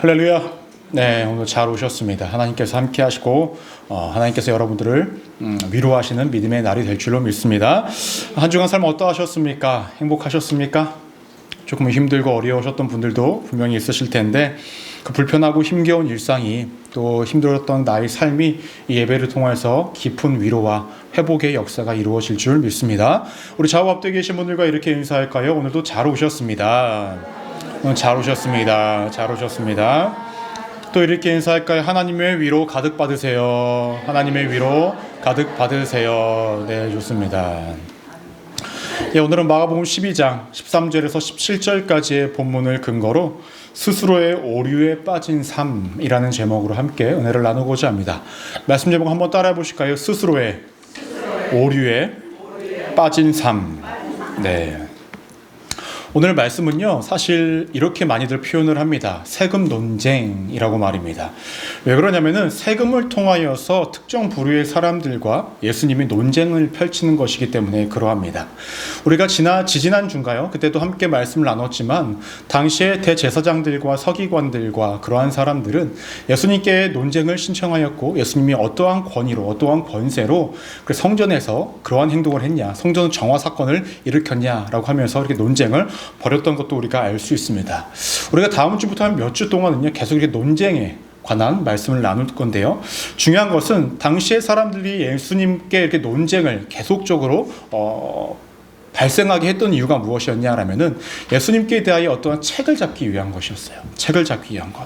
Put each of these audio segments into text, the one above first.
할렐루야. 네, 오늘 잘 오셨습니다. 하나님께서 함께 하시고 하나님께서 여러분들을 위로하시는 믿음의 날이 될 줄로 믿습니다. 한 주간 삶 어떠하셨습니까? 행복하셨습니까? 조금 힘들고 어려우셨던 분들도 분명히 있으실 텐데 그 불편하고 힘겨운 일상이 또 힘들었던 나의 삶이 이 예배를 통해서 깊은 위로와 회복의 역사가 이루어질 줄 믿습니다. 우리 좌우 앞에 계신 분들과 이렇게 인사할까요? 오늘도 잘 오셨습니다. 잘 오셨습니다. 잘 오셨습니다. 또 이렇게 인사할까요? 하나님의 위로 가득 받으세요. 하나님의 위로 가득 받으세요. 네, 좋습니다. 예, 오늘은 마가복음 12장 13절에서 17절까지의 본문을 근거로 스스로의 오류에 빠진 삶이라는 제목으로 함께 은혜를 나누고자 합니다. 말씀 제목 한번 따라해 보실까요? 스스로의 오류에 빠진 삶. 네. 오늘 말씀은요, 사실 이렇게 많이들 표현을 합니다. 세금 논쟁이라고 말입니다. 왜 그러냐면은 세금을 통하여서 특정 부류의 사람들과 예수님이 논쟁을 펼치는 것이기 때문에 그러합니다. 우리가 지지난주인가요? 그때도 함께 말씀을 나눴지만 당시에 대제사장들과 서기관들과 그러한 사람들은 예수님께 논쟁을 신청하였고 예수님이 어떠한 권위로 어떠한 권세로 성전에서 그러한 행동을 했냐, 성전 정화 사건을 일으켰냐라고 하면서 이렇게 논쟁을 벌였던 것도 우리가 알 수 있습니다. 우리가 다음 주부터 한 몇 주 동안은요, 계속 이렇게 논쟁에 관한 말씀을 나눌 건데요. 중요한 것은 당시의 사람들이 예수님께 이렇게 논쟁을 계속적으로 발생하게 했던 이유가 무엇이었냐라면은 예수님께 대하여 어떠한 책을 잡기 위한 것이었어요. 책을 잡기 위한 것.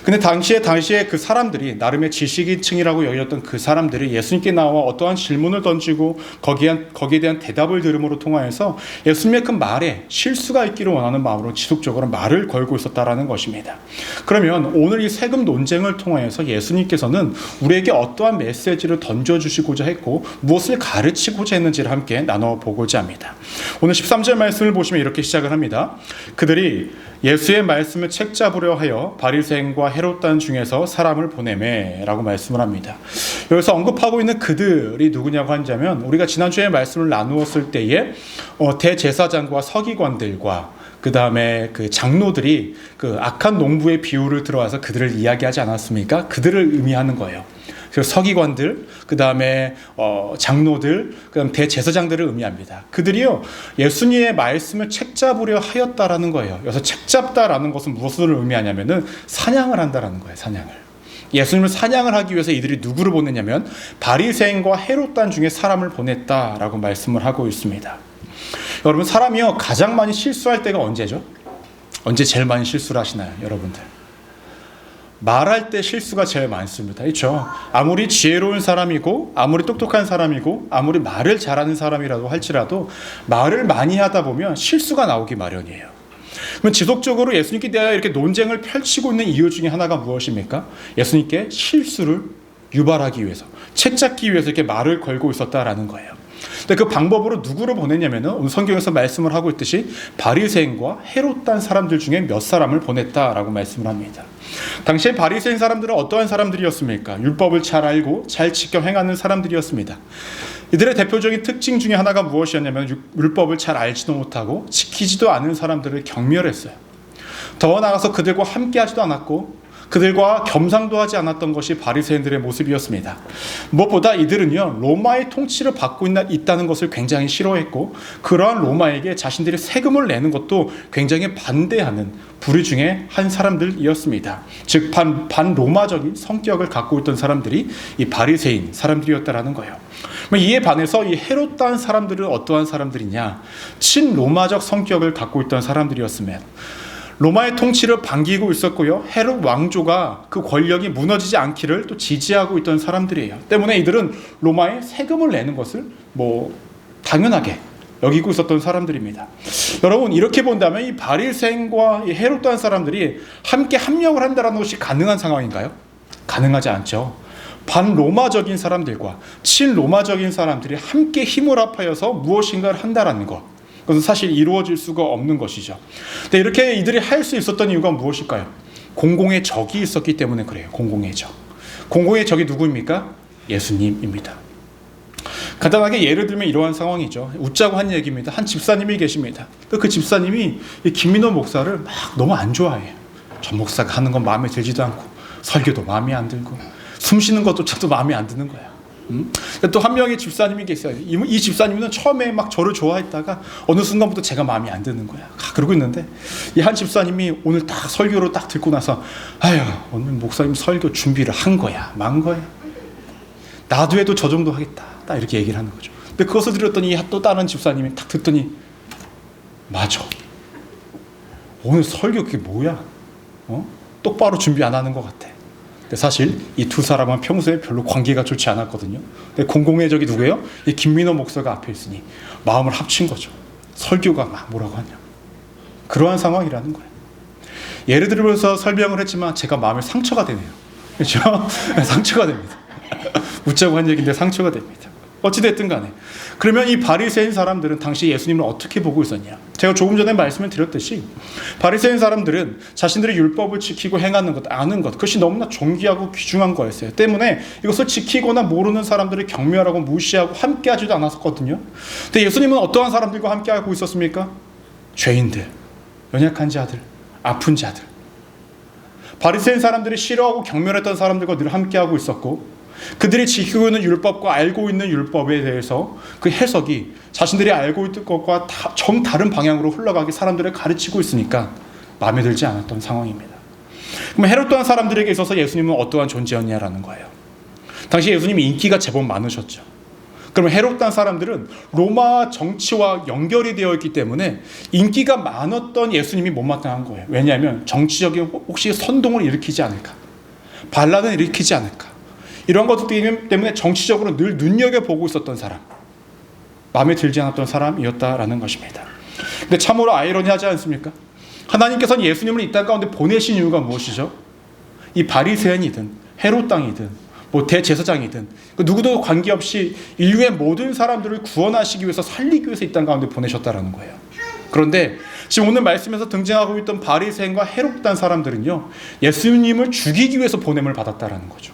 근데 당시에 그 사람들이 나름의 지식인층이라고 여겼던 그 사람들이 예수님께 나와 어떠한 질문을 던지고 거기에 대한 대답을 들음으로 통하여서 예수님의 그 말에 실수가 있기를 원하는 마음으로 지속적으로 말을 걸고 있었다라는 것입니다. 그러면 오늘 이 세금 논쟁을 통하여서 예수님께서는 우리에게 어떠한 메시지를 던져주시고자 했고 무엇을 가르치고자 했는지를 함께 나눠보고자 합니다. 오늘 13절 말씀을 보시면 이렇게 시작을 합니다. 그들이 예수의 말씀을 책잡으려 하여 바리새인과 헤롯단 중에서 사람을 보내매 라고 말씀을 합니다. 여기서 언급하고 있는 그들이 누구냐고 한다면 우리가 지난주에 말씀을 나누었을 때에 대제사장과 서기관들과 그 다음에 그 장로들이 그 악한 농부의 비유를 들어와서 그들을 이야기하지 않았습니까? 그들을 의미하는 거예요. 그래서 서기관들, 그 다음에 장로들, 그 다음 대제사장들을 의미합니다. 그들이요, 예수님의 말씀을 책잡으려 하였다라는 거예요. 여기서 책잡다라는 것은 무엇을 의미하냐면은 사냥을 한다라는 거예요. 사냥을. 예수님을 사냥을 하기 위해서 이들이 누구를 보냈냐면 바리새인과 헤롯단 중에 사람을 보냈다라고 말씀을 하고 있습니다. 여러분, 사람이요 가장 많이 실수할 때가 언제죠? 언제 제일 많이 실수를 하시나요, 여러분들? 말할 때 실수가 제일 많습니다. 그렇죠? 아무리 지혜로운 사람이고 아무리 똑똑한 사람이고 아무리 말을 잘하는 사람이라도 할지라도 말을 많이 하다 보면 실수가 나오기 마련이에요. 그럼 지속적으로 예수님께 대하여 이렇게 논쟁을 펼치고 있는 이유 중에 하나가 무엇입니까? 예수님께 실수를 유발하기 위해서, 책잡기 위해서 이렇게 말을 걸고 있었다라는 거예요. 근데 그 방법으로 누구를 보냈냐면은 오늘 성경에서 말씀을 하고 있듯이 바리새인과 헤롯단 사람들 중에 몇 사람을 보냈다라고 말씀을 합니다. 당시에 바리새인 사람들은 어떠한 사람들이었습니까? 율법을 잘 알고 잘 지켜 행하는 사람들이었습니다. 이들의 대표적인 특징 중에 하나가 무엇이었냐면 율법을 잘 알지도 못하고 지키지도 않은 사람들을 경멸했어요. 더 나아가서 그들과 함께하지도 않았고 그들과 겸상도 하지 않았던 것이 바리새인들의 모습이었습니다. 무엇보다 이들은요, 로마의 통치를 받고 있다는 것을 굉장히 싫어했고 그러한 로마에게 자신들이 세금을 내는 것도 굉장히 반대하는 부류 중에 한 사람들이었습니다. 즉 반로마적인 성격을 갖고 있던 사람들이 이 바리새인 사람들이었다라는 거예요. 이에 반해서 이 헤롯단 사람들은 어떠한 사람들이냐? 친로마적 성격을 갖고 있던 사람들이었습니다. 로마의 통치를 반기고 있었고요. 헤롯 왕조가 그 권력이 무너지지 않기를 또 지지하고 있던 사람들이에요. 때문에 이들은 로마에 세금을 내는 것을 당연하게 여기고 있었던 사람들입니다. 여러분, 이렇게 본다면 이 바리새인과 이 헤롯단 사람들이 함께 합력을 한다는 것이 가능한 상황인가요? 가능하지 않죠. 반로마적인 사람들과 친로마적인 사람들이 함께 힘을 합하여서 무엇인가를 한다라는 것. 그것은 사실 이루어질 수가 없는 것이죠. 근데 이렇게 이들이 할 수 있었던 이유가 무엇일까요? 공공의 적이 있었기 때문에 그래요. 공공의 적. 공공의 적이 누구입니까? 예수님입니다. 간단하게 예를 들면 이러한 상황이죠. 웃자고 한 얘기입니다. 한 집사님이 계십니다. 그 집사님이 김민호 목사를 막 너무 안 좋아해요. 전 목사가 하는 건 마음에 들지도 않고 설교도 마음에 안 들고 숨 쉬는 것조차도 마음에 안 드는 거야. 또 한 명의 집사님이 계세요. 이 집사님은 처음에 막 저를 좋아했다가 어느 순간부터 제가 마음에 안 드는 거야. 그러고 있는데 이 한 집사님이 오늘 딱 설교를 딱 듣고 나서 아유, 오늘 목사님 설교 준비를 한 거야. 만 거야. 나도 해도 저 정도 하겠다. 딱 이렇게 얘기를 하는 거죠. 근데 그것을 들었더니 또 다른 집사님이 딱 듣더니 맞아. 오늘 설교 그게 뭐야? 똑바로 준비 안 하는 것 같아. 근데 사실 이 두 사람은 평소에 별로 관계가 좋지 않았거든요. 근데 공공의 적이 누구예요? 이 김민호 목사가 앞에 있으니 마음을 합친 거죠. 설교가 막 뭐라고 하냐. 그러한 상황이라는 거예요. 예를 들어서 설명을 했지만 제가 마음에 상처가 되네요. 그렇죠? 상처가 됩니다. 웃자고 한 얘기인데 상처가 됩니다. 어찌됐든 간에 그러면 이 바리새인 사람들은 당시 예수님을 어떻게 보고 있었냐. 제가 조금 전에 말씀을 드렸듯이 바리새인 사람들은 자신들의 율법을 지키고 행하는 것, 아는 것, 그것이 너무나 존귀하고 귀중한 거였어요. 때문에 이것을 지키거나 모르는 사람들을 경멸하고 무시하고 함께하지도 않았었거든요. 근데 예수님은 어떠한 사람들과 함께하고 있었습니까? 죄인들, 연약한 자들, 아픈 자들. 바리새인 사람들이 싫어하고 경멸했던 사람들과 늘 함께하고 있었고 그들이 지키고 있는 율법과 알고 있는 율법에 대해서 그 해석이 자신들이 알고 있는 것과 정 다른 방향으로 흘러가게 사람들을 가르치고 있으니까 마음에 들지 않았던 상황입니다. 그럼 헤롯 또한 사람들에게 있어서 예수님은 어떠한 존재였냐라는 거예요. 당시 예수님이 인기가 제법 많으셨죠. 그러면 헤롯 또한 사람들은 로마 정치와 연결이 되어 있기 때문에 인기가 많았던 예수님이 못마땅한 거예요. 왜냐하면 정치적인 혹시 선동을 일으키지 않을까, 반란을 일으키지 않을까, 이런 것들 때문에 정치적으로 늘 눈여겨보고 있었던 사람, 마음에 들지 않았던 사람이었다라는 것입니다. 근데 참으로 아이러니하지 않습니까? 하나님께서는 예수님을 이 땅 가운데 보내신 이유가 무엇이죠? 이 바리새인이든 헤롯 땅이든 뭐 대제사장이든 누구도 관계없이 인류의 모든 사람들을 구원하시기 위해서 살리기 위해서 이 땅 가운데 보내셨다라는 거예요. 그런데 지금 오늘 말씀에서 등장하고 있던 바리새인과 헤롯 땅 사람들은요, 예수님을 죽이기 위해서 보냄을 받았다라는 거죠.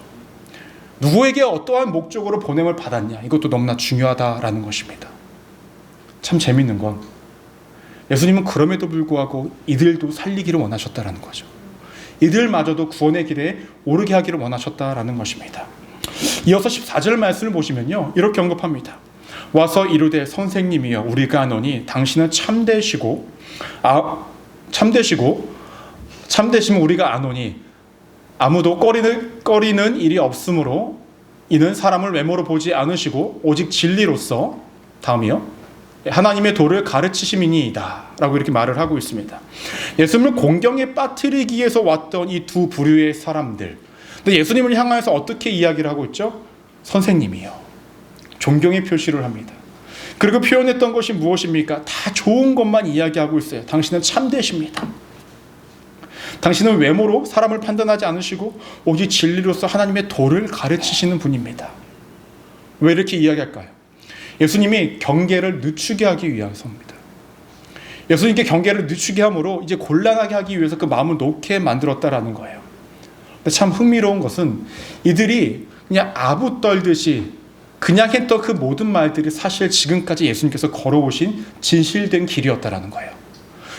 누구에게 어떠한 목적으로 보냄을 받았냐, 이것도 너무나 중요하다라는 것입니다. 참 재밌는 건 예수님은 그럼에도 불구하고 이들도 살리기를 원하셨다라는 거죠. 이들마저도 구원의 길에 오르게 하기를 원하셨다라는 것입니다. 이어서 14절 말씀을 보시면요, 이렇게 언급합니다. 와서 이르되 선생님이여 우리가 아노니 당신은 참되시면 우리가 아노니 아무도 꺼리는 일이 없으므로 이는 사람을 외모로 보지 않으시고 오직 진리로서, 다음이요, 하나님의 도를 가르치심이니이다 라고 이렇게 말을 하고 있습니다. 예수님을 공경에 빠뜨리기 위해서 왔던 이 두 부류의 사람들, 근데 예수님을 향해서 어떻게 이야기를 하고 있죠? 선생님이요, 존경의 표시를 합니다. 그리고 표현했던 것이 무엇입니까? 다 좋은 것만 이야기하고 있어요. 당신은 참되십니다. 당신은 외모로 사람을 판단하지 않으시고 오직 진리로서 하나님의 도를 가르치시는 분입니다. 왜 이렇게 이야기할까요? 예수님이 경계를 늦추게 하기 위해서입니다. 예수님께 경계를 늦추게 함으로 이제 곤란하게 하기 위해서 그 마음을 놓게 만들었다라는 거예요. 근데 참 흥미로운 것은 이들이 그냥 아부 떨듯이 그냥 했던 그 모든 말들이 사실 지금까지 예수님께서 걸어오신 진실된 길이었다라는 거예요.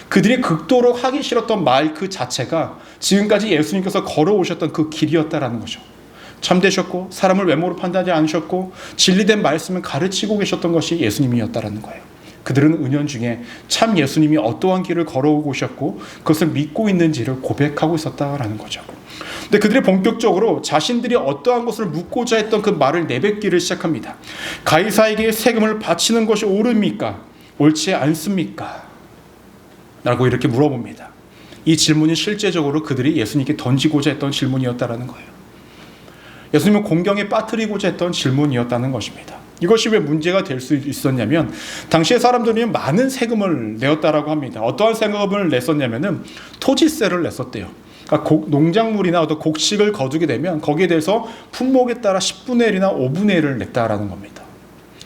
그들이 극도로 하기 싫었던 말 그 자체가 지금까지 예수님께서 걸어오셨던 그 길이었다라는 거죠. 참되셨고 사람을 외모로 판단하지 않으셨고 진리된 말씀을 가르치고 계셨던 것이 예수님이었다라는 거예요. 그들은 은연중에 참 예수님이 어떠한 길을 걸어오고 오셨고 그것을 믿고 있는지를 고백하고 있었다라는 거죠. 근데 그들이 본격적으로 자신들이 어떠한 것을 묻고자 했던 그 말을 내뱉기를 시작합니다. 가이사에게 세금을 바치는 것이 옳습니까? 옳지 않습니까? 라고 이렇게 물어봅니다. 이 질문이 실제적으로 그들이 예수님께 던지고자 했던 질문이었다라는 거예요. 예수님을 공경에 빠뜨리고자 했던 질문이었다는 것입니다. 이것이 왜 문제가 될 수 있었냐면 당시의 사람들이 많은 세금을 내었다라고 합니다. 어떠한 세금을 냈었냐면은 토지세를 냈었대요. 그러니까 농작물이나 어떤 곡식을 거두게 되면 거기에 대해서 품목에 따라 10분의 1이나 5분의 1을 냈다라는 겁니다.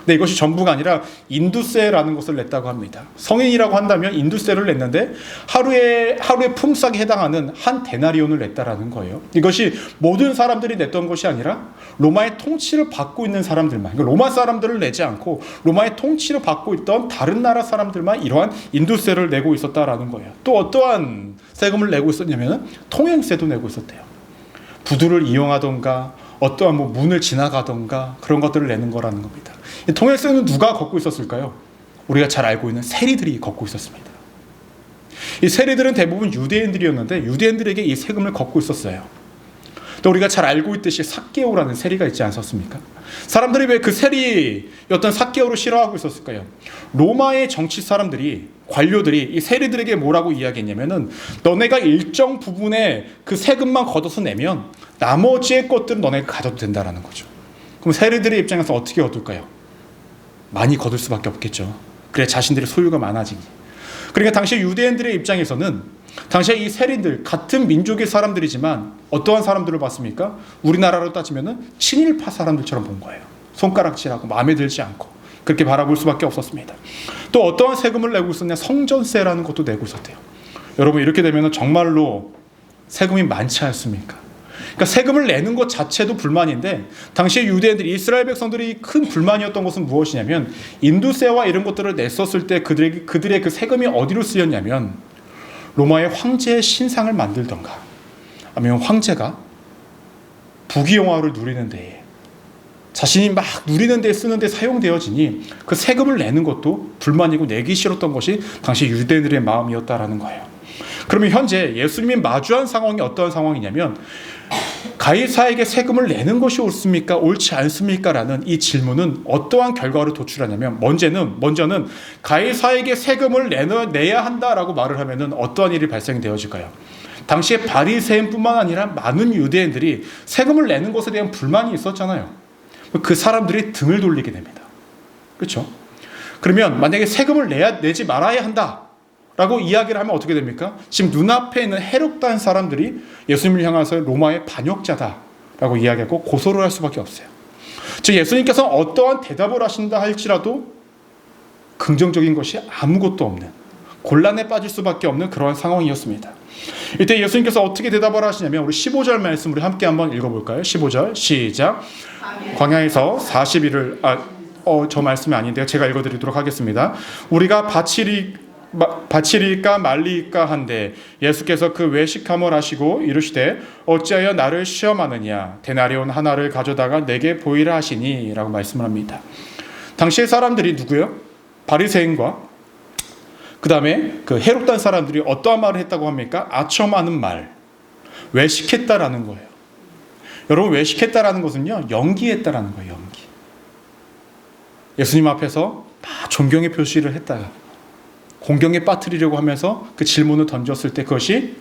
근데 이것이 전부가 아니라 인두세라는 것을 냈다고 합니다. 성인이라고 한다면 인두세를 냈는데 하루에 품삯에 해당하는 한 데나리온을 냈다라는 거예요. 이것이 모든 사람들이 냈던 것이 아니라 로마의 통치를 받고 있는 사람들만, 그러니까 로마 사람들을 내지 않고 로마의 통치를 받고 있던 다른 나라 사람들만 이러한 인두세를 내고 있었다라는 거예요. 또 어떠한 세금을 내고 있었냐면 통행세도 내고 있었대요. 부두를 이용하던가 어떠한 문을 지나가던가 그런 것들을 내는 거라는 겁니다. 이 통행세는 누가 걷고 있었을까요? 우리가 잘 알고 있는 세리들이 걷고 있었습니다. 이 세리들은 대부분 유대인들이었는데 유대인들에게 이 세금을 걷고 있었어요. 또 우리가 잘 알고 있듯이 삭개오라는 세리가 있지 않았습니까? 사람들이 왜 그 세리였던 삭개오를 싫어하고 있었을까요? 로마의 정치 사람들이, 관료들이 이 세리들에게 뭐라고 이야기했냐면은 너네가 일정 부분의 그 세금만 걷어서 내면 나머지의 것들은 너네가 가져도 된다라는 거죠. 그럼 세리들의 입장에서 어떻게 얻을까요? 많이 거둘 수밖에 없겠죠. 그래 자신들의 소유가 많아지니. 그러니까 당시 유대인들의 입장에서는 당시에 이 세리들 같은 민족의 사람들이지만 어떠한 사람들을 봤습니까? 우리나라로 따지면은 친일파 사람들처럼 본 거예요. 손가락질하고 마음에 들지 않고 그렇게 바라볼 수밖에 없었습니다. 또 어떠한 세금을 내고 있었냐? 성전세라는 것도 내고 있었대요. 여러분 이렇게 되면은 정말로 세금이 많지 않습니까? 그러니까 세금을 내는 것 자체도 불만인데 당시에 유대인들이 이스라엘 백성들이 큰 불만이었던 것은 무엇이냐면 인두세와 이런 것들을 냈었을 때 그들의 그 세금이 어디로 쓰였냐면 로마의 황제의 신상을 만들던가 아니면 황제가 부귀영화를 누리는 데에 자신이 막 누리는 데 쓰는 데 사용되어지니 그 세금을 내는 것도 불만이고 내기 싫었던 것이 당시 유대인들의 마음이었다라는 거예요. 그러면 현재 예수님이 마주한 상황이 어떠한 상황이냐면 가이사에게 세금을 내는 것이 옳습니까? 옳지 않습니까? 라는 이 질문은 어떠한 결과를 도출하냐면 먼저는 가이사에게 세금을 내야 한다라고 말을 하면은 어떠한 일이 발생되어질까요? 당시에 바리새인뿐만 아니라 많은 유대인들이 세금을 내는 것에 대한 불만이 있었잖아요. 그 사람들이 등을 돌리게 됩니다. 그렇죠? 그러면 만약에 세금을 내지 말아야 한다 라고 이야기를 하면 어떻게 됩니까? 지금 눈앞에 있는 해롭다는 사람들이 예수님을 향해서 로마의 반역자다라고 이야기하고 고소를 할 수밖에 없어요. 즉 예수님께서 어떠한 대답을 하신다 할지라도 긍정적인 것이 아무것도 없는 곤란에 빠질 수밖에 없는 그러한 상황이었습니다. 이때 예수님께서 어떻게 대답을 하시냐면 우리 15절 말씀 우리 함께 한번 읽어볼까요? 15절 시작. 광야에서 40일을 저 말씀이 아닌데요. 제가 읽어드리도록 하겠습니다. 우리가 바치리까 말리까 한데 예수께서 그 외식함을 하시고 이르시되 어찌하여 나를 시험하느냐 데나리온 하나를 가져다가 내게 보이라 하시니 라고 말씀을 합니다. 당시의 사람들이 누구요? 바리새인과 그 다음에 그 해롭다는 사람들이 어떠한 말을 했다고 합니까? 아첨하는 말, 외식했다라는 거예요. 여러분 외식했다라는 것은요 연기했다라는 거예요. 연기. 예수님 앞에서 막 존경의 표시를 했다가 공경에 빠뜨리려고 하면서 그 질문을 던졌을 때 그것이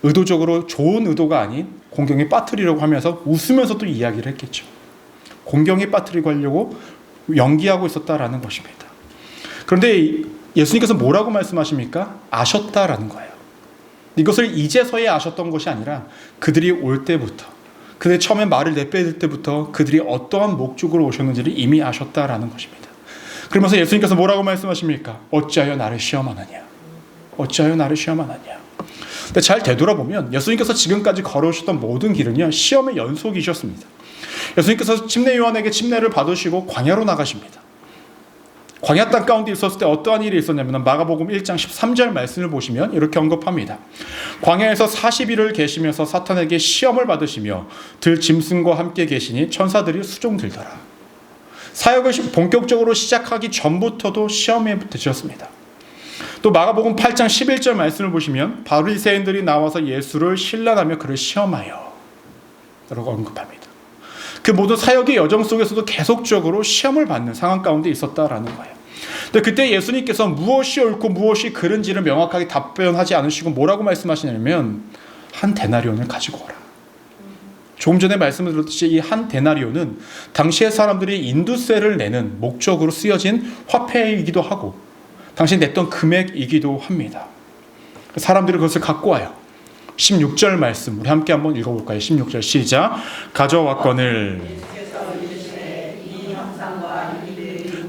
의도적으로 좋은 의도가 아닌 공경에 빠뜨리려고 하면서 웃으면서 또 이야기를 했겠죠. 공경에 빠뜨리고 하려고 연기하고 있었다라는 것입니다. 그런데 예수님께서 뭐라고 말씀하십니까? 아셨다라는 거예요. 이것을 이제서야 아셨던 것이 아니라 그들이 올 때부터 그들이 처음에 말을 내빼들 때부터 그들이 어떠한 목적으로 오셨는지를 이미 아셨다라는 것입니다. 그러면서 예수님께서 뭐라고 말씀하십니까? 어찌하여 나를 시험하느냐? 어찌하여 나를 시험하느냐? 근데 잘 되돌아보면 예수님께서 지금까지 걸어오셨던 모든 길은요 시험의 연속이셨습니다. 예수님께서 침례 요한에게 침례를 받으시고 광야로 나가십니다. 광야 땅 가운데 있었을 때 어떠한 일이 있었냐면 마가복음 1장 13절 말씀을 보시면 이렇게 언급합니다. 광야에서 40일을 계시면서 사탄에게 시험을 받으시며 들 짐승과 함께 계시니 천사들이 수종들더라. 사역을 본격적으로 시작하기 전부터도 시험에 드셨습니다. 또 마가복음 8장 11절 말씀을 보시면 바리새인들이 나와서 예수를 신란하며 그를 시험하여 라고 언급합니다. 그 모든 사역의 여정 속에서도 계속적으로 시험을 받는 상황 가운데 있었다라는 거예요. 근데 그때 예수님께서 무엇이 옳고 무엇이 그른지를 명확하게 답변하지 않으시고 뭐라고 말씀하시냐면 한 데나리온을 가지고 오라. 조금 전에 말씀을 드렸듯이 이 한 데나리온은 당시의 사람들이 인두세를 내는 목적으로 쓰여진 화폐이기도 하고 당시 냈던 금액이기도 합니다. 사람들이 그것을 갖고 와요. 16절 말씀 우리 함께 한번 읽어볼까요? 16절 시작. 가져왔거늘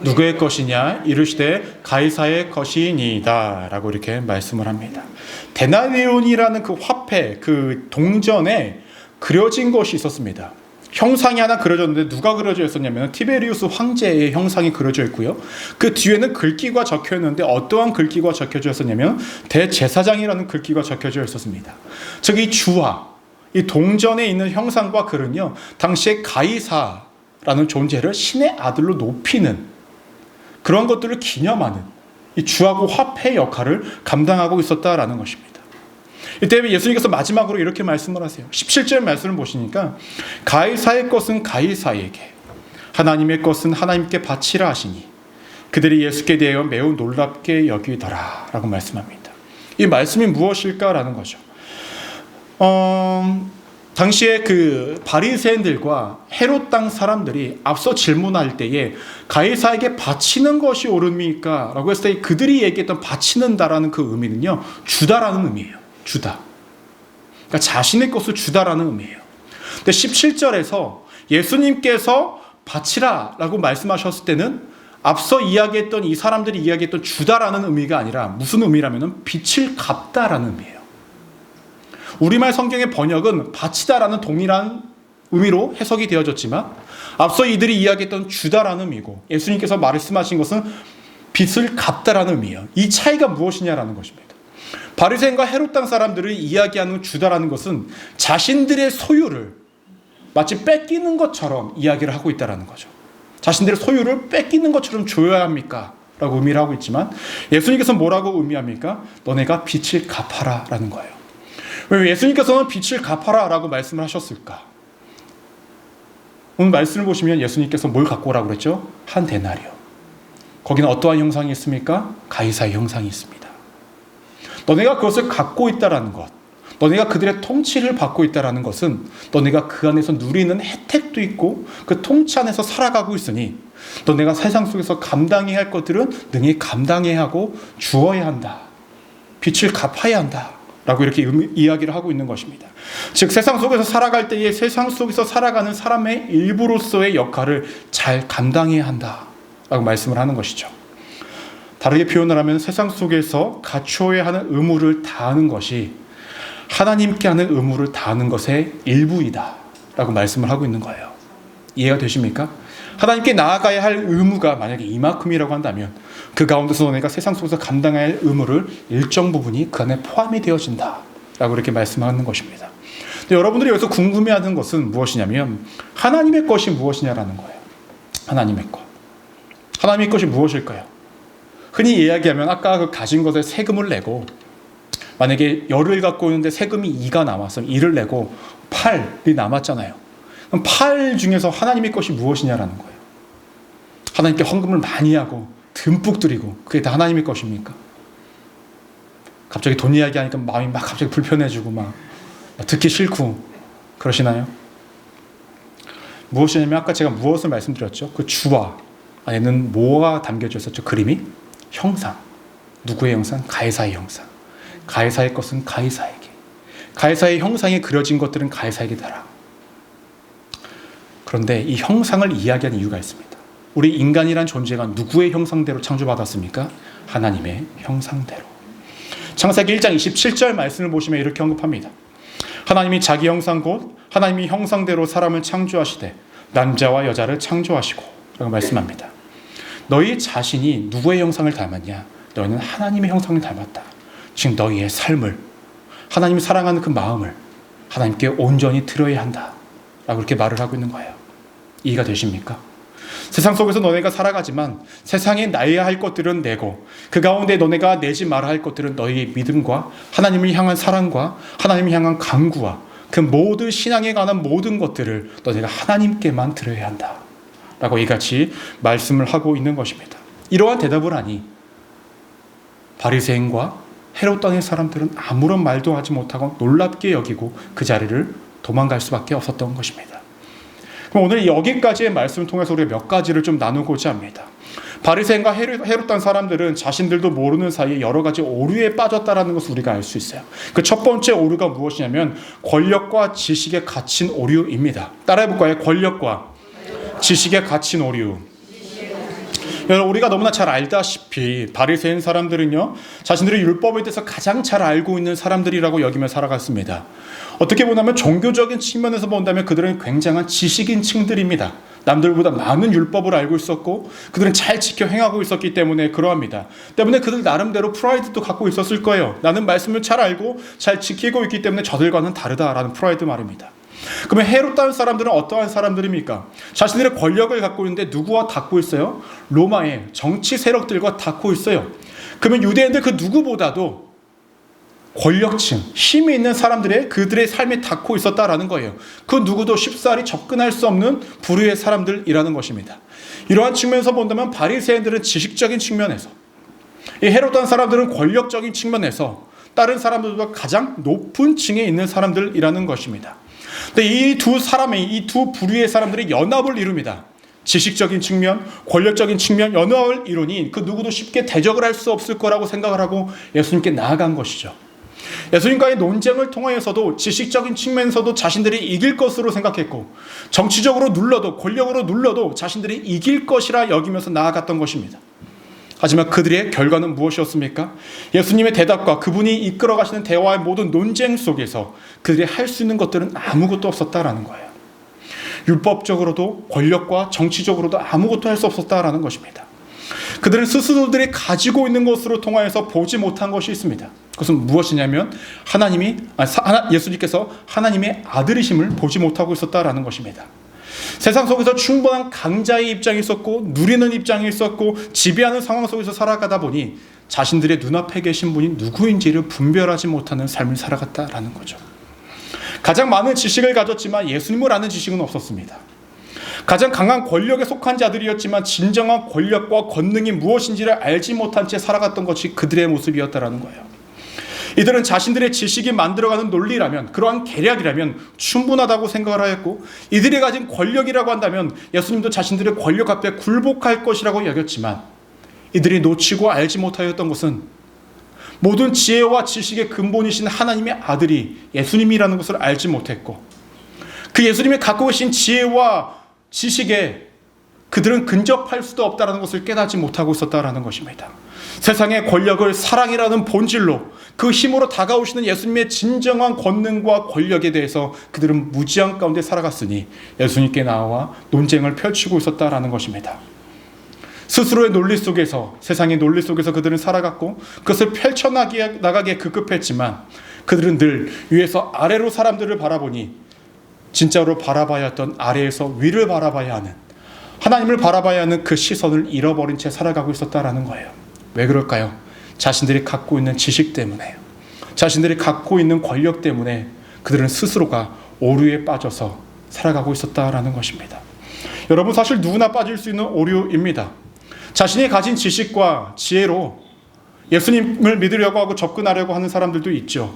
누구의 것이냐? 이르시되 가이사의 것이니이다 라고 이렇게 말씀을 합니다. 데나리온이라는 그 화폐, 그 동전에 그려진 것이 있었습니다. 형상이 하나 그려졌는데 누가 그려져 있었냐면 티베리우스 황제의 형상이 그려져 있고요. 그 뒤에는 글귀가 적혀 있는데 어떠한 글귀가 적혀져 있었냐면 대제사장이라는 글귀가 적혀져 있었습니다. 즉 이 주화, 이 동전에 있는 형상과 글은요, 당시에 가이사라는 존재를 신의 아들로 높이는 그런 것들을 기념하는 이 주하고 화폐의 역할을 감당하고 있었다라는 것입니다. 이때 예수님께서 마지막으로 이렇게 말씀을 하세요. 17절 말씀을 보시니까 가이사의 것은 가이사에게, 하나님의 것은 하나님께 바치라 하시니 그들이 예수께 대하여 매우 놀랍게 여기더라 라고 말씀합니다. 이 말씀이 무엇일까라는 거죠. 당시에 그 바리새인들과 헤롯 땅 사람들이 앞서 질문할 때에 가이사에게 바치는 것이 옳습니까? 라고 했을 때 그들이 얘기했던 바치는다라는 그 의미는요, 주다라는 의미예요. 주다. 그러니까 자신의 것을 주다라는 의미예요. 근데 17절에서 예수님께서 바치라 라고 말씀하셨을 때는 앞서 이야기했던 이 사람들이 이야기했던 주다라는 의미가 아니라 무슨 의미라면 빛을 갚다라는 의미예요. 우리말 성경의 번역은 바치다라는 동일한 의미로 해석이 되어졌지만 앞서 이들이 이야기했던 주다라는 의미고 예수님께서 말씀하신 것은 빛을 갚다라는 의미예요. 이 차이가 무엇이냐라는 것입니다. 바리새인과 헤롯 땅 사람들을 이야기하는 주다라는 것은 자신들의 소유를 마치 뺏기는 것처럼 이야기를 하고 있다는 거죠. 자신들의 소유를 뺏기는 것처럼 줘야 합니까? 라고 의미를 하고 있지만 예수님께서는 뭐라고 의미합니까? 너네가 빛을 갚아라 라는 거예요. 왜 예수님께서는 빛을 갚아라 라고 말씀을 하셨을까? 오늘 말씀을 보시면 예수님께서 뭘 갖고 오라고 그랬죠? 한 데나리오. 거기는 어떠한 형상이 있습니까? 가이사의 형상이 있습니다. 너네가 그것을 갖고 있다라는 것, 너네가 그들의 통치를 받고 있다라는 것은 너네가 그 안에서 누리는 혜택도 있고 그 통치 안에서 살아가고 있으니 너네가 세상 속에서 감당해야 할 것들은 능히 감당해야 하고 주어야 한다. 빛을 갚아야 한다. 라고 이렇게 이야기를 하고 있는 것입니다. 즉 세상 속에서 살아갈 때에 세상 속에서 살아가는 사람의 일부로서의 역할을 잘 감당해야 한다. 라고 말씀을 하는 것이죠. 다르게 표현을 하면 세상 속에서 갖추어야 하는 의무를 다하는 것이 하나님께 하는 의무를 다하는 것의 일부이다 라고 말씀을 하고 있는 거예요. 이해가 되십니까? 하나님께 나아가야 할 의무가 만약에 이만큼이라고 한다면 그 가운데서 너네가 세상 속에서 감당해야 할 의무를 일정 부분이 그 안에 포함이 되어진다 라고 이렇게 말씀하는 것입니다. 근데 여러분들이 여기서 궁금해하는 것은 무엇이냐면 하나님의 것이 무엇이냐라는 거예요. 하나님의 것. 하나님의 것이 무엇일까요? 흔히 이야기하면 아까 그 가진 것에 세금을 내고 만약에 열을 갖고 있는데 세금이 2가 남았으면 2를 내고 8이 남았잖아요. 그럼 8 중에서 하나님의 것이 무엇이냐라는 거예요. 하나님께 헌금을 많이 하고 듬뿍 드리고 그게 다 하나님의 것입니까? 갑자기 돈 이야기하니까 마음이 막 갑자기 불편해지고 막 듣기 싫고 그러시나요? 무엇이냐면 아까 제가 무엇을 말씀드렸죠? 그 주화 안에는 뭐가 담겨져 있었죠? 그림이? 형상. 누구의 형상? 가이사의 형상. 가이사의 것은 가이사에게. 가이사의 형상에 그려진 것들은 가이사에게 달아. 그런데 이 형상을 이야기하는 이유가 있습니다. 우리 인간이란 존재가 누구의 형상대로 창조받았습니까? 하나님의 형상대로. 창세기 1장 27절 말씀을 보시면 이렇게 언급합니다. 하나님이 자기 형상 곧 하나님이 형상대로 사람을 창조하시되 남자와 여자를 창조하시고 라고 말씀합니다. 너희 자신이 누구의 형상을 닮았냐? 너희는 하나님의 형상을 닮았다. 지금 너희의 삶을 하나님이 사랑하는 그 마음을 하나님께 온전히 드려야 한다 라고 이렇게 말을 하고 있는 거예요. 이해가 되십니까? 세상 속에서 너네가 살아가지만 세상에 나야 할 것들은 내고 그 가운데 너네가 내지 말아야 할 것들은 너희의 믿음과 하나님을 향한 사랑과 하나님을 향한 간구와 그 모든 신앙에 관한 모든 것들을 너네가 하나님께만 드려야 한다 라고 이같이 말씀을 하고 있는 것입니다. 이러한 대답을 하니 바리새인과 헤롯 땅의 사람들은 아무런 말도 하지 못하고 놀랍게 여기고 그 자리를 도망갈 수밖에 없었던 것입니다. 그럼 오늘 여기까지의 말씀을 통해서 우리가 몇 가지를 좀 나누고자 합니다. 바리새인과 헤롯 땅 사람들은 자신들도 모르는 사이에 여러 가지 오류에 빠졌다라는 것을 우리가 알 수 있어요. 그 첫 번째 오류가 무엇이냐면 권력과 지식에 갇힌 오류입니다. 따라해볼까요? 권력과 지식에 갇힌 오류. 여러분, 우리가 너무나 잘 알다시피 바리새인 사람들은요, 자신들의 율법에 대해서 가장 잘 알고 있는 사람들이라고 여기며 살아갔습니다. 어떻게 보면 종교적인 측면에서 본다면 그들은 굉장한 지식인층들입니다. 남들보다 많은 율법을 알고 있었고 그들은 잘 지켜 행하고 있었기 때문에 그러합니다. 때문에 그들 나름대로 프라이드도 갖고 있었을 거예요. 나는 말씀을 잘 알고 잘 지키고 있기 때문에 저들과는 다르다라는 프라이드 말입니다. 그러면 헤롯다운 사람들은 어떠한 사람들입니까? 자신들의 권력을 갖고 있는데 누구와 닿고 있어요? 로마의 정치 세력들과 닿고 있어요. 그러면 유대인들 그 누구보다도 권력층, 힘이 있는 사람들의 그들의 삶에 닿고 있었다라는 거예요. 그 누구도 쉽사리 접근할 수 없는 부류의 사람들이라는 것입니다. 이러한 측면에서 본다면 바리새인들은 지식적인 측면에서, 이 헤롯다운 사람들은 권력적인 측면에서 다른 사람들보다 가장 높은 층에 있는 사람들이라는 것입니다. 근데 이 두 부류의 사람들이 연합을 이룹니다. 지식적인 측면, 권력적인 측면, 연합을 이루니 그 누구도 쉽게 대적을 할 수 없을 거라고 생각을 하고 예수님께 나아간 것이죠. 예수님과의 논쟁을 통하여서도 지식적인 측면에서도 자신들이 이길 것으로 생각했고, 정치적으로 눌러도, 권력으로 눌러도 자신들이 이길 것이라 여기면서 나아갔던 것입니다. 하지만 그들의 결과는 무엇이었습니까? 예수님의 대답과 그분이 이끌어 가시는 대화의 모든 논쟁 속에서 그들이 할 수 있는 것들은 아무것도 없었다라는 거예요. 율법적으로도 권력과 정치적으로도 아무것도 할 수 없었다라는 것입니다. 그들은 스스로들이 가지고 있는 것으로 통하여서 보지 못한 것이 있습니다. 그것은 무엇이냐면 예수님께서 하나님의 아들이심을 보지 못하고 있었다라는 것입니다. 세상 속에서 충분한 강자의 입장이 있었고 누리는 입장이 있었고 지배하는 상황 속에서 살아가다 보니 자신들의 눈앞에 계신 분이 누구인지를 분별하지 못하는 삶을 살아갔다라는 거죠. 가장 많은 지식을 가졌지만 예수님을 아는 지식은 없었습니다. 가장 강한 권력에 속한 자들이었지만 진정한 권력과 권능이 무엇인지를 알지 못한 채 살아갔던 것이 그들의 모습이었다라는 거예요. 이들은 자신들의 지식이 만들어가는 논리라면, 그러한 계략이라면 충분하다고 생각을 하였고, 이들이 가진 권력이라고 한다면 예수님도 자신들의 권력 앞에 굴복할 것이라고 여겼지만, 이들이 놓치고 알지 못하였던 것은 모든 지혜와 지식의 근본이신 하나님의 아들이 예수님이라는 것을 알지 못했고, 그 예수님이 갖고 계신 지혜와 지식에 그들은 근접할 수도 없다는 것을 깨닫지 못하고 있었다는 것입니다. 세상의 권력을 사랑이라는 본질로 그 힘으로 다가오시는 예수님의 진정한 권능과 권력에 대해서 그들은 무지한 가운데 살아갔으니 예수님께 나와 논쟁을 펼치고 있었다는 것입니다. 스스로의 논리 속에서, 세상의 논리 속에서 그들은 살아갔고 그것을 펼쳐나가기에 급급했지만 그들은 늘 위에서 아래로 사람들을 바라보니 진짜로 바라봐야 했던 아래에서 위를 바라봐야 하는, 하나님을 바라봐야 하는 그 시선을 잃어버린 채 살아가고 있었다라는 거예요. 왜 그럴까요? 자신들이 갖고 있는 지식 때문에, 자신들이 갖고 있는 권력 때문에 그들은 스스로가 오류에 빠져서 살아가고 있었다라는 것입니다. 여러분, 사실 누구나 빠질 수 있는 오류입니다. 자신이 가진 지식과 지혜로 예수님을 믿으려고 하고 접근하려고 하는 사람들도 있죠.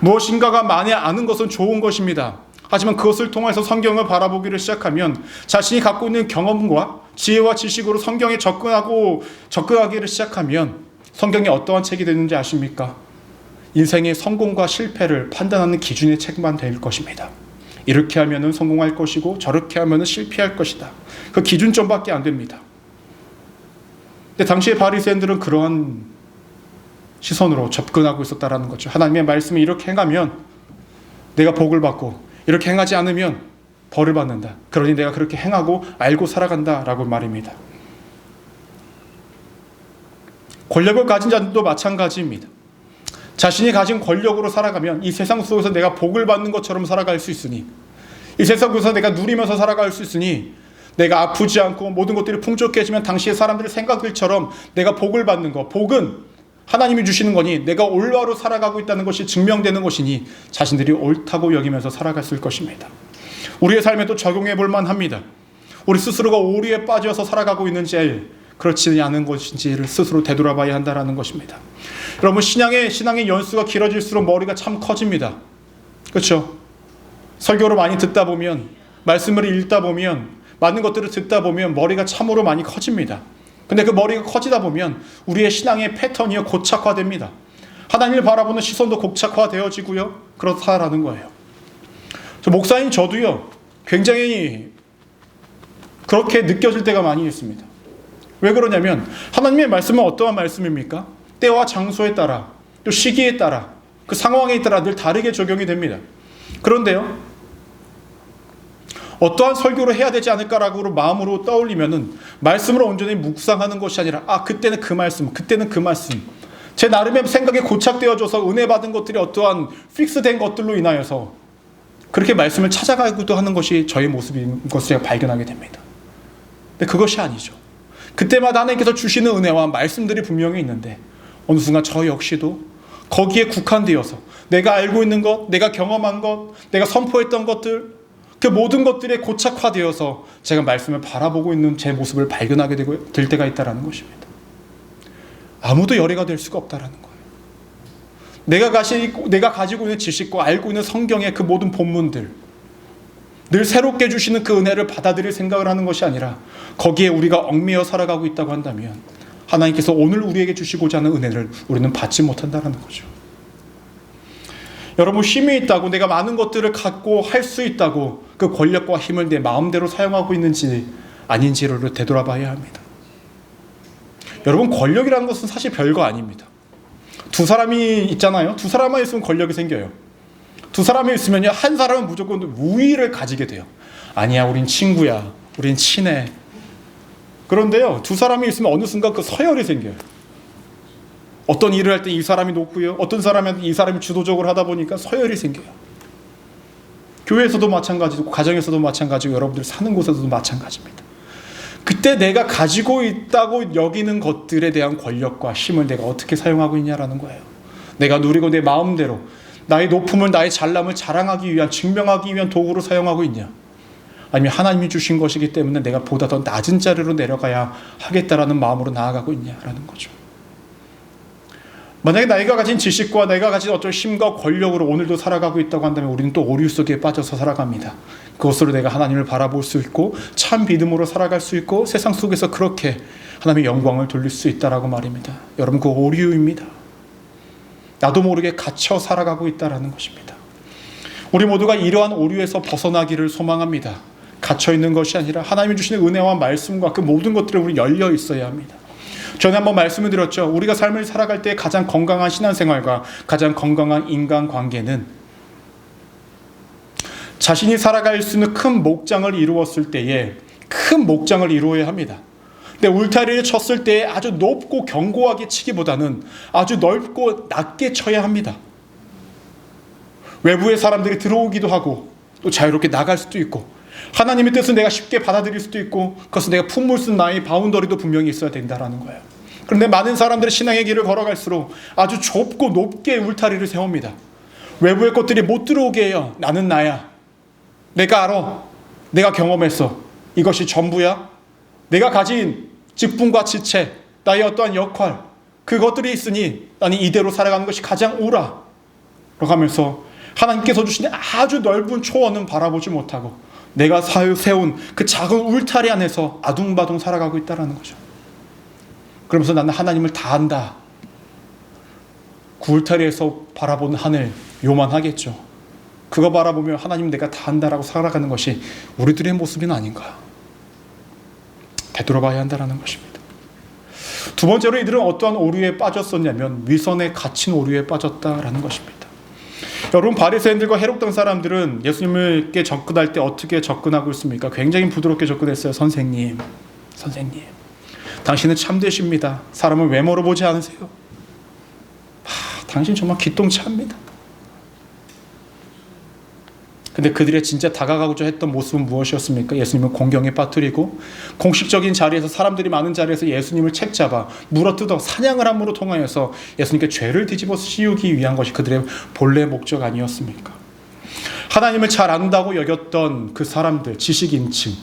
무엇인가가 많이 아는 것은 좋은 것입니다. 하지만 그것을 통해서 성경을 바라보기를 시작하면 자신이 갖고 있는 경험과 지혜와 지식으로 성경에 접근하기를 시작하면 성경이 어떠한 책이 되는지 아십니까? 인생의 성공과 실패를 판단하는 기준의 책만 될 것입니다. 이렇게 하면 성공할 것이고 저렇게 하면 실패할 것이다. 그 기준점밖에 안 됩니다. 근데 당시의 바리새인들은 그러한 시선으로 접근하고 있었다라는 거죠. 하나님의 말씀이 이렇게 행하면 내가 복을 받고 이렇게 행하지 않으면 벌을 받는다. 그러니 내가 그렇게 행하고 알고 살아간다라고 말입니다. 권력을 가진 자들도 마찬가지입니다. 자신이 가진 권력으로 살아가면 이 세상 속에서 내가 복을 받는 것처럼 살아갈 수 있으니, 이 세상 속에서 내가 누리면서 살아갈 수 있으니, 내가 아프지 않고 모든 것들이 풍족해지면 당시의 사람들의 생각들처럼 내가 복을 받는 것, 복은 하나님이 주시는 거니 내가 올바로 살아가고 있다는 것이 증명되는 것이니 자신들이 옳다고 여기면서 살아갔을 것입니다. 우리의 삶에도 적용해 볼 만합니다. 우리 스스로가 오류에 빠져서 살아가고 있는지 그렇지 않은 것인지를 스스로 되돌아봐야 한다는 것입니다. 여러분, 신앙의 연수가 길어질수록 머리가 참 커집니다. 그렇죠? 설교를 많이 듣다 보면, 말씀을 읽다 보면, 많은 것들을 듣다 보면 머리가 참으로 많이 커집니다. 근데 그 머리가 커지다 보면 우리의 신앙의 패턴이 고착화됩니다. 하나님을 바라보는 시선도 고착화되어지고요. 그렇다라는 거예요. 목사인 저도요, 굉장히 그렇게 느껴질 때가 많이 있습니다. 왜 그러냐면 하나님의 말씀은 어떠한 말씀입니까? 때와 장소에 따라 또 시기에 따라 그 상황에 따라 늘 다르게 적용이 됩니다. 그런데요, 어떠한 설교를 해야 되지 않을까라고 마음으로 떠올리면은 말씀을 온전히 묵상하는 것이 아니라 그때는 그 말씀, 그때는 그 말씀, 제 나름의 생각에 고착되어져서 은혜 받은 것들이 어떠한 픽스된 것들로 인하여서 그렇게 말씀을 찾아가기도 하는 것이 저의 모습인 것을 제가 발견하게 됩니다. 근데 그것이 아니죠. 그때마다 하나님께서 주시는 은혜와 말씀들이 분명히 있는데 어느 순간 저 역시도 거기에 국한되어서 내가 알고 있는 것, 내가 경험한 것, 내가 선포했던 것들, 그 모든 것들에 고착화되어서 제가 말씀을 바라보고 있는 제 모습을 발견하게 될 때가 있다는 것입니다. 아무도 열애가 될 수가 없다는 거예요. 내가 가지고 있는 지식과 알고 있는 성경의 그 모든 본문들, 늘 새롭게 주시는 그 은혜를 받아들일 생각을 하는 것이 아니라 거기에 우리가 얽매여 살아가고 있다고 한다면 하나님께서 오늘 우리에게 주시고자 하는 은혜를 우리는 받지 못한다는 거죠. 여러분, 힘이 있다고 내가 많은 것들을 갖고 할 수 있다고 그 권력과 힘을 내 마음대로 사용하고 있는지 아닌지를 되돌아봐야 합니다. 여러분, 권력이라는 것은 사실 별거 아닙니다. 두 사람이 있잖아요. 두 사람만 있으면 권력이 생겨요. 두 사람이 있으면요, 한 사람은 무조건 우위를 가지게 돼요. 아니야, 우린 친구야, 우린 친해. 그런데요, 두 사람이 있으면 어느 순간 그 서열이 생겨요. 어떤 일을 할 때 이 사람이 높고요, 어떤 사람한테 이 사람이 주도적으로 하다 보니까 서열이 생겨요. 교회에서도 마찬가지고 가정에서도 마찬가지고 여러분들 사는 곳에서도 마찬가지입니다. 그때 내가 가지고 있다고 여기는 것들에 대한 권력과 힘을 내가 어떻게 사용하고 있냐라는 거예요. 내가 누리고 내 마음대로 나의 높음을, 나의 잘남을 자랑하기 위한, 증명하기 위한 도구로 사용하고 있냐, 아니면 하나님이 주신 것이기 때문에 내가 보다 더 낮은 자리로 내려가야 하겠다라는 마음으로 나아가고 있냐라는 거죠. 만약에 내가 가진 지식과 내가 가진 어떤 힘과 권력으로 오늘도 살아가고 있다고 한다면 우리는 또 오류 속에 빠져서 살아갑니다. 그것으로 내가 하나님을 바라볼 수 있고 참 믿음으로 살아갈 수 있고 세상 속에서 그렇게 하나님의 영광을 돌릴 수 있다라고 말입니다. 여러분, 그 오류입니다. 나도 모르게 갇혀 살아가고 있다라는 것입니다. 우리 모두가 이러한 오류에서 벗어나기를 소망합니다. 갇혀 있는 것이 아니라 하나님이 주시는 은혜와 말씀과 그 모든 것들에 우리 열려 있어야 합니다. 전에 한번 말씀을 드렸죠. 우리가 삶을 살아갈 때 가장 건강한 신앙생활과 가장 건강한 인간관계는 자신이 살아갈 수 있는 큰 목장을 이루었을 때에 큰 목장을 이루어야 합니다. 근데 울타리를 쳤을 때 아주 높고 견고하게 치기보다는 아주 넓고 낮게 쳐야 합니다. 외부의 사람들이 들어오기도 하고 또 자유롭게 나갈 수도 있고 하나님의 뜻은 내가 쉽게 받아들일 수도 있고 그것은 내가 품을 수 있는 나의 바운더리도 분명히 있어야 된다는 거예요. 그런데 많은 사람들이 신앙의 길을 걸어갈수록 아주 좁고 높게 울타리를 세웁니다. 외부의 것들이 못 들어오게 해요. 나는 나야. 내가 알아. 내가 경험했어. 이것이 전부야. 내가 가진 직분과 지체, 나의 어떠한 역할, 그것들이 있으니 나는 이대로 살아가는 것이 가장 옳아. 라고 하면서 하나님께서 주신 아주 넓은 초원은 바라보지 못하고 내가 세운 그 작은 울타리 안에서 아둥바둥 살아가고 있다는 거죠. 그러면서 나는 하나님을 다 안다. 그 울타리에서 바라보는 하늘 요만하겠죠. 그거 바라보며 하나님 내가 다 안다라고 살아가는 것이 우리들의 모습은 아닌가. 되돌아봐야 한다는 것입니다. 두 번째로 이들은 어떠한 오류에 빠졌었냐면 위선에 갇힌 오류에 빠졌다라는 것입니다. 여러분, 바리새인들과 헤롯당 사람들은 예수님께 접근할 때 어떻게 접근하고 있습니까? 굉장히 부드럽게 접근했어요. 선생님, 당신은 참되십니다. 사람을 외모로 보지 않으세요? 당신 정말 기똥차입니다. 근데 그들의 진짜 다가가고자 했던 모습은 무엇이었습니까? 예수님을 공경에 빠뜨리고 공식적인 자리에서, 사람들이 많은 자리에서 예수님을 책잡아 물어뜯어 사냥을 함으로 통하여서 예수님께 죄를 뒤집어 씌우기 위한 것이 그들의 본래 목적 아니었습니까? 하나님을 잘 안다고 여겼던 그 사람들, 지식인층,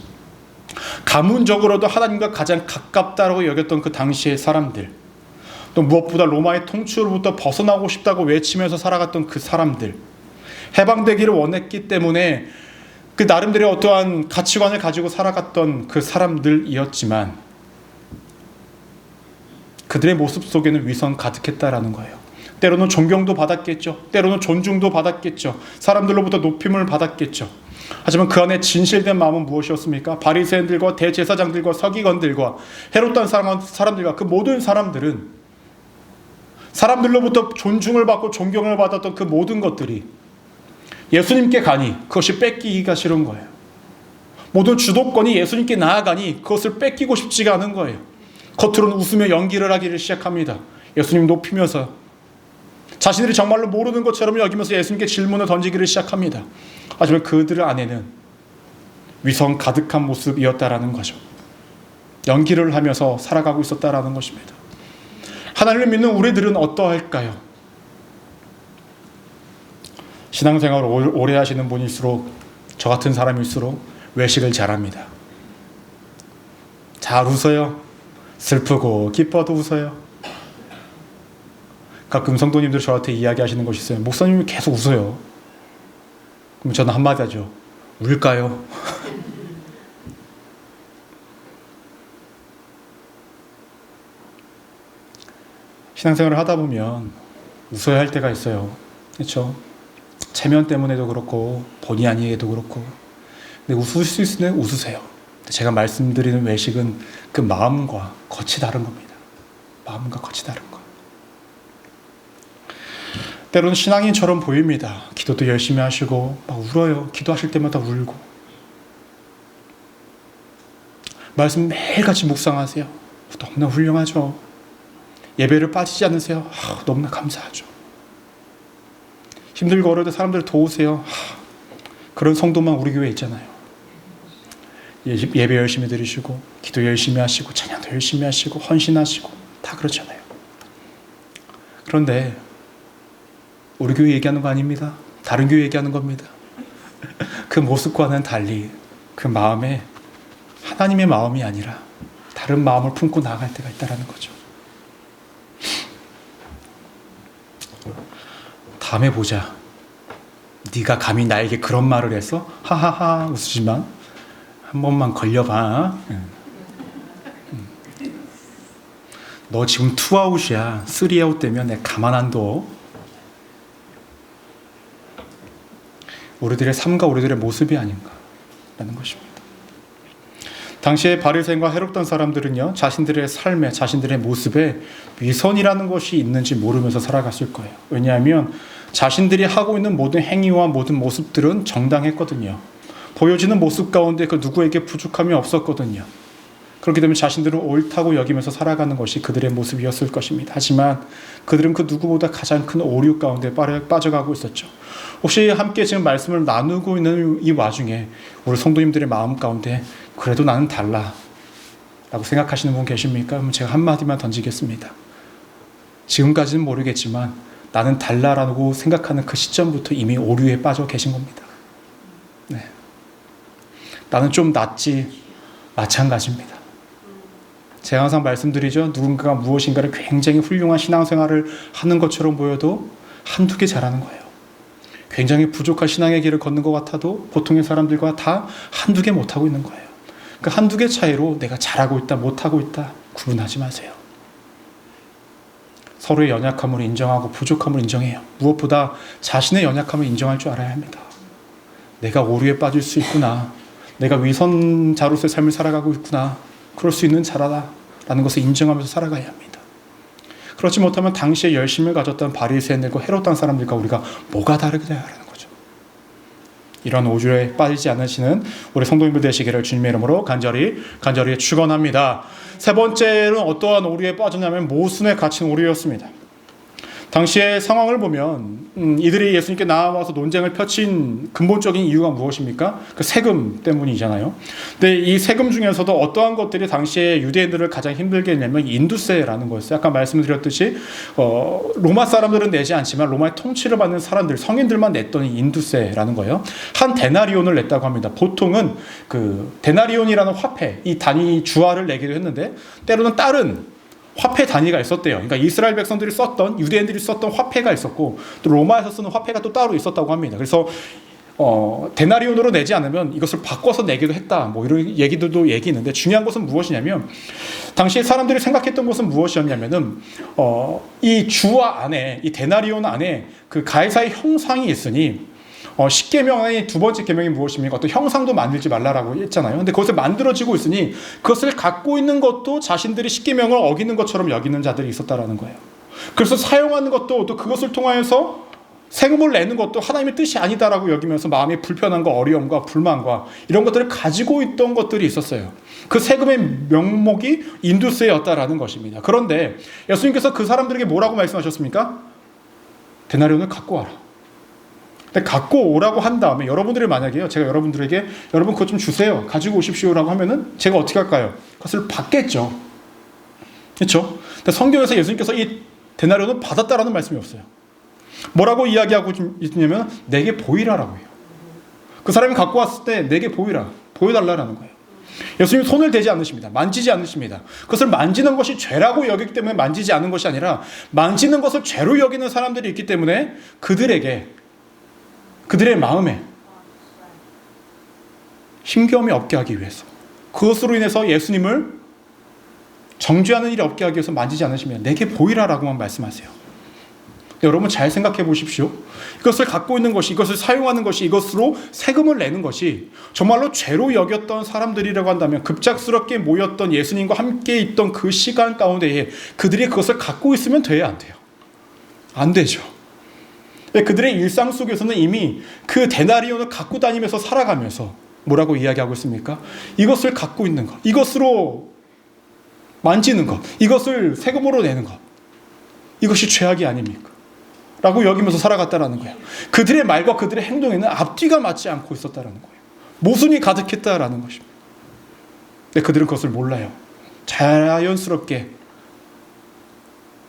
가문적으로도 하나님과 가장 가깝다고 여겼던 그 당시의 사람들, 또 무엇보다 로마의 통치로부터 벗어나고 싶다고 외치면서 살아갔던 그 사람들, 해방되기를 원했기 때문에 그 나름대로 어떠한 가치관을 가지고 살아갔던 그 사람들이었지만 그들의 모습 속에는 위선 가득했다라는 거예요. 때로는 존경도 받았겠죠. 때로는 존중도 받았겠죠. 사람들로부터 높임을 받았겠죠. 하지만 그 안에 진실된 마음은 무엇이었습니까? 바리새인들과 대제사장들과 서기관들과 헤롯 사람들과 그 모든 사람들은 사람들로부터 존중을 받고 존경을 받았던 그 모든 것들이 예수님께 가니 그것이 뺏기기가 싫은 거예요. 모든 주도권이 예수님께 나아가니 그것을 뺏기고 싶지가 않은 거예요. 겉으로는 웃으며 연기를 하기를 시작합니다. 예수님 높이면서 자신들이 정말로 모르는 것처럼 여기면서 예수님께 질문을 던지기를 시작합니다. 하지만 그들 안에는 위선 가득한 모습이었다라는 거죠. 연기를 하면서 살아가고 있었다라는 것입니다. 하나님을 믿는 우리들은 어떠할까요? 신앙생활을 오래 하시는 분일수록, 저 같은 사람일수록 외식을 잘합니다. 잘 웃어요. 슬프고 기뻐도 웃어요. 가끔 성도님들 저한테 이야기하시는 것이 있어요. 목사님이 계속 웃어요. 그럼 저는 한마디 하죠. 울까요? 신앙생활을 하다 보면 웃어야 할 때가 있어요. 그렇죠? 체면 때문에도 그렇고 본의 아니게도 그렇고. 근데 웃을 수 있으면 웃으세요. 제가 말씀드리는 외식은 그 마음과 겉이 다른 겁니다. 마음과 겉이 다른 거. 때로는 신앙인처럼 보입니다. 기도도 열심히 하시고 막 울어요. 기도하실 때마다 울고. 말씀 매일같이 묵상하세요. 너무나 훌륭하죠. 예배를 빠지지 않으세요. 너무나 감사하죠. 힘들고 어려울 때 사람들 도우세요. 그런 성도만 우리 교회에 있잖아요. 예배 열심히 드리시고 기도 열심히 하시고 찬양도 열심히 하시고 헌신하시고 다 그렇잖아요. 그런데 우리 교회 얘기하는 거 아닙니다. 다른 교회 얘기하는 겁니다. 그 모습과는 달리 그 마음에 하나님의 마음이 아니라 다른 마음을 품고 나아갈 때가 있다는 거죠. 다음에 보자. 네가 감히 나에게 그런 말을 했어? 하하하 웃으지만 한 번만 걸려봐. 너 지금 투아웃이야. 쓰리아웃 되면 내가 가만 안 둬. 우리들의 삶과 우리들의 모습이 아닌가라는 것입니다. 당시에 바리새인과 해롭던 사람들은요, 자신들의 삶에, 자신들의 모습에 위선이라는 것이 있는지 모르면서 살아갔을 거예요. 왜냐하면 자신들이 하고 있는 모든 행위와 모든 모습들은 정당했거든요. 보여지는 모습 가운데 그 누구에게 부족함이 없었거든요. 그렇게 되면 자신들은 옳다고 여기면서 살아가는 것이 그들의 모습이었을 것입니다. 하지만 그들은 그 누구보다 가장 큰 오류 가운데 빠져가고 있었죠. 혹시 함께 지금 말씀을 나누고 있는 이 와중에 우리 성도님들의 마음 가운데 그래도 나는 달라 라고 생각하시는 분 계십니까? 그럼 제가 한마디만 던지겠습니다. 지금까지는 모르겠지만 나는 달라라고 생각하는 그 시점부터 이미 오류에 빠져 계신 겁니다. 네. 나는 좀 낫지 마찬가지입니다. 제가 항상 말씀드리죠. 누군가가 무엇인가를 굉장히 훌륭한 신앙생활을 하는 것처럼 보여도 한두 개 잘하는 거예요. 굉장히 부족한 신앙의 길을 걷는 것 같아도 보통의 사람들과 다 한두 개 못하고 있는 거예요. 그 한두 개 차이로 내가 잘하고 있다, 못하고 있다 구분하지 마세요. 서로의 연약함을 인정하고 부족함을 인정해요. 무엇보다 자신의 연약함을 인정할 줄 알아야 합니다. 내가 오류에 빠질 수 있구나. 내가 위선자로서의 삶을 살아가고 있구나. 그럴 수 있는 자라라는 것을 인정하면서 살아가야 합니다. 그렇지 못하면 당시에 열심을 가졌던 바리새인들과 헤롯 사람들과 우리가 뭐가 다르냐라는 거죠. 이런 오류에 빠지지 않으시는 우리 성도님들 되시기를 주님의 이름으로 간절히 축원합니다. 세 번째는 어떠한 오류에 빠졌냐면 모순에 갇힌 오류였습니다. 당시의 상황을 보면 이들이 예수님께 나와서 논쟁을 펼친 근본적인 이유가 무엇입니까? 그 세금 때문이잖아요. 근데 이 세금 중에서도 어떠한 것들이 당시에 유대인들을 가장 힘들게 했냐면 인두세라는 거였어요. 아까 말씀드렸듯이 로마 사람들은 내지 않지만 로마의 통치를 받는 사람들, 성인들만 냈던 인두세라는 거예요. 한 데나리온을 냈다고 합니다. 보통은 그 데나리온이라는 화폐, 이 단위 주화를 내기도 했는데 때로는 다른 화폐 단위가 있었대요. 그러니까 이스라엘 백성들이 썼던, 유대인들이 썼던 화폐가 있었고 또 로마에서 쓰는 화폐가 또 따로 있었다고 합니다. 그래서 데나리온으로 내지 않으면 이것을 바꿔서 내기도 했다. 뭐 이런 얘기들도 있는데 중요한 것은 무엇이냐면 당시에 사람들이 생각했던 것은 무엇이었냐면은 이 주화 안에, 이 데나리온 안에 그 가이사의 형상이 있으니 십계명의 두 번째 계명이 무엇입니까? 어떤 형상도 만들지 말라라고 했잖아요. 근데 그것을 만들어지고 있으니 그것을 갖고 있는 것도 자신들이 십계명을 어기는 것처럼 여기는 자들이 있었다라는 거예요. 그래서 사용하는 것도 또 그것을 통하여서 세금을 내는 것도 하나님의 뜻이 아니다라고 여기면서 마음의 불편함과 어려움과 불만과 이런 것들을 가지고 있던 것들이 있었어요. 그 세금의 명목이 인두스였다라는 것입니다. 그런데 예수님께서 그 사람들에게 뭐라고 말씀하셨습니까? 데나리온을 갖고 와라. 근데 갖고 오라고 한 다음에 여러분들이 만약에요, 제가 여러분들에게 여러분 그것 좀 주세요, 가지고 오십시오라고 하면은 제가 어떻게 할까요? 그것을 받겠죠. 그렇죠? 근데 성경에서 예수님께서 이 데나리온을 받았다라는 말씀이 없어요. 뭐라고 이야기하고 있냐면 내게 보이라라고 해요. 그 사람이 갖고 왔을 때 내게 보여달라라는 거예요. 예수님 손을 대지 않으십니다. 만지지 않으십니다. 그것을 만지는 것이 죄라고 여기기 때문에 만지지 않은 것이 아니라 만지는 것을 죄로 여기는 사람들이 있기 때문에 그들에게, 그들의 마음에 힘겨움이 없게 하기 위해서, 그것으로 인해서 예수님을 정죄하는 일이 없게 하기 위해서 만지지 않으시면 내게 보이라라고만 말씀하세요. 여러분 잘 생각해 보십시오. 이것을 갖고 있는 것이, 이것을 사용하는 것이, 이것으로 세금을 내는 것이 정말로 죄로 여겼던 사람들이라고 한다면, 급작스럽게 모였던 예수님과 함께 있던 그 시간 가운데에 그들이 그것을 갖고 있으면 돼야 안 돼요? 안 되죠. 그들의 일상 속에서는 이미 그 데나리온을 갖고 다니면서 살아가면서 뭐라고 이야기하고 있습니까? 이것을 갖고 있는 것, 이것으로 만지는 것, 이것을 세금으로 내는 것, 이것이 죄악이 아닙니까? 라고 여기면서 살아갔다라는 거예요. 그들의 말과 그들의 행동에는 앞뒤가 맞지 않고 있었다라는 거예요. 모순이 가득했다라는 것입니다. 근데 그들은 그것을 몰라요. 자연스럽게,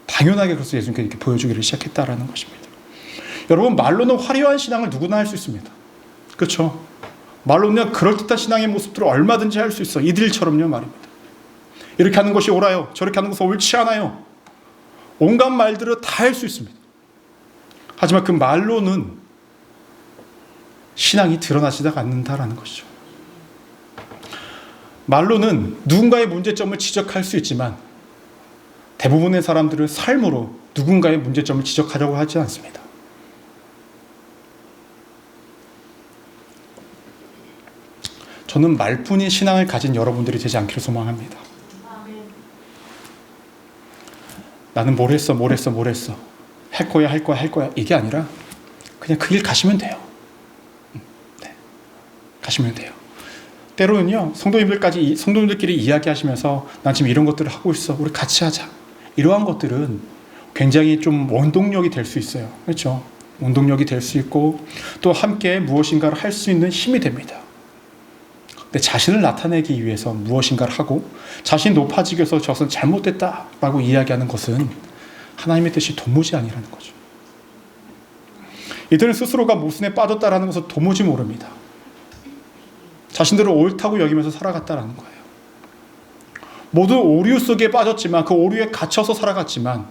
당연하게 그것을 예수님께 이렇게 보여주기를 시작했다라는 것입니다. 여러분, 말로는 화려한 신앙을 누구나 할 수 있습니다. 그렇죠? 말로는 그럴듯한 신앙의 모습들을 얼마든지 할 수 있어. 이들처럼요 말입니다. 이렇게 하는 것이 옳아요, 저렇게 하는 것은 옳지 않아요. 온갖 말들을 다 할 수 있습니다. 하지만 그 말로는 신앙이 드러나지가 않는다라는 것이죠. 말로는 누군가의 문제점을 지적할 수 있지만 대부분의 사람들은 삶으로 누군가의 문제점을 지적하려고 하지 않습니다. 저는 말뿐인 신앙을 가진 여러분들이 되지 않기를 소망합니다. 나는 뭘 했어 할 거야 이게 아니라 그냥 그 길 가시면 돼요. 네. 가시면 돼요. 때로는요, 성도님들끼리 이야기하시면서 난 지금 이런 것들을 하고 있어, 우리 같이 하자, 이러한 것들은 굉장히 좀 원동력이 될 수 있어요. 그렇죠? 원동력이 될 수 있고 또 함께 무엇인가를 할 수 있는 힘이 됩니다. 근데 자신을 나타내기 위해서 무엇인가를 하고 자신이 높아지기 위해서 저것은 잘못됐다라고 이야기하는 것은 하나님의 뜻이 도무지 아니라는 거죠. 이들은 스스로가 모순에 빠졌다라는 것을 도무지 모릅니다. 자신들을 옳다고 여기면서 살아갔다라는 거예요. 모두 오류 속에 빠졌지만, 그 오류에 갇혀서 살아갔지만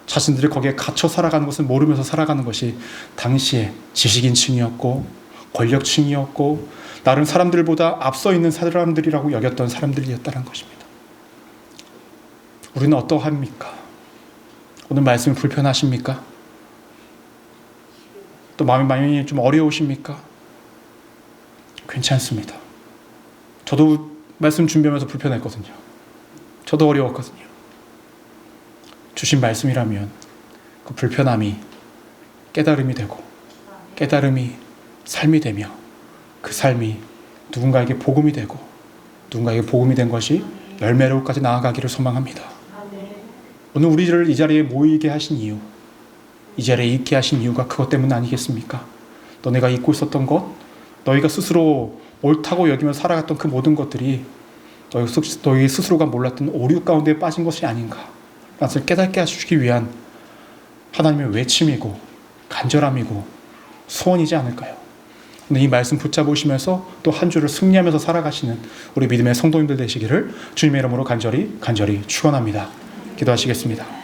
자신들이 거기에 갇혀 살아가는 것을 모르면서 살아가는 것이 당시에 지식인층이었고 권력층이었고 다른 사람들보다 앞서 있는 사람들이라고 여겼던 사람들이었다는 것입니다. 우리는 어떠합니까? 오늘 말씀이 불편하십니까? 또 마음이 많이 좀 어려우십니까? 괜찮습니다. 저도 말씀 준비하면서 불편했거든요. 저도 어려웠거든요. 주신 말씀이라면 그 불편함이 깨달음이 되고 깨달음이 삶이 되며 그 삶이 누군가에게 복음이 되고 누군가에게 복음이 된 것이 열매로까지 나아가기를 소망합니다. 오늘 우리를 이 자리에 모이게 하신 이유, 이 자리에 있게 하신 이유가 그것 때문 아니겠습니까? 너네가 잊고 있었던 것, 너희가 스스로 옳다고 여기며 살아갔던 그 모든 것들이 너희 스스로가 몰랐던 오류 가운데 빠진 것이 아닌가, 라는 깨닫게 해주시기 위한 하나님의 외침이고 간절함이고 소원이지 않을까요? 오늘 이 말씀 붙잡으시면서 또 한 주를 승리하면서 살아가시는 우리 믿음의 성도님들 되시기를 주님의 이름으로 간절히 축원합니다. 기도하시겠습니다.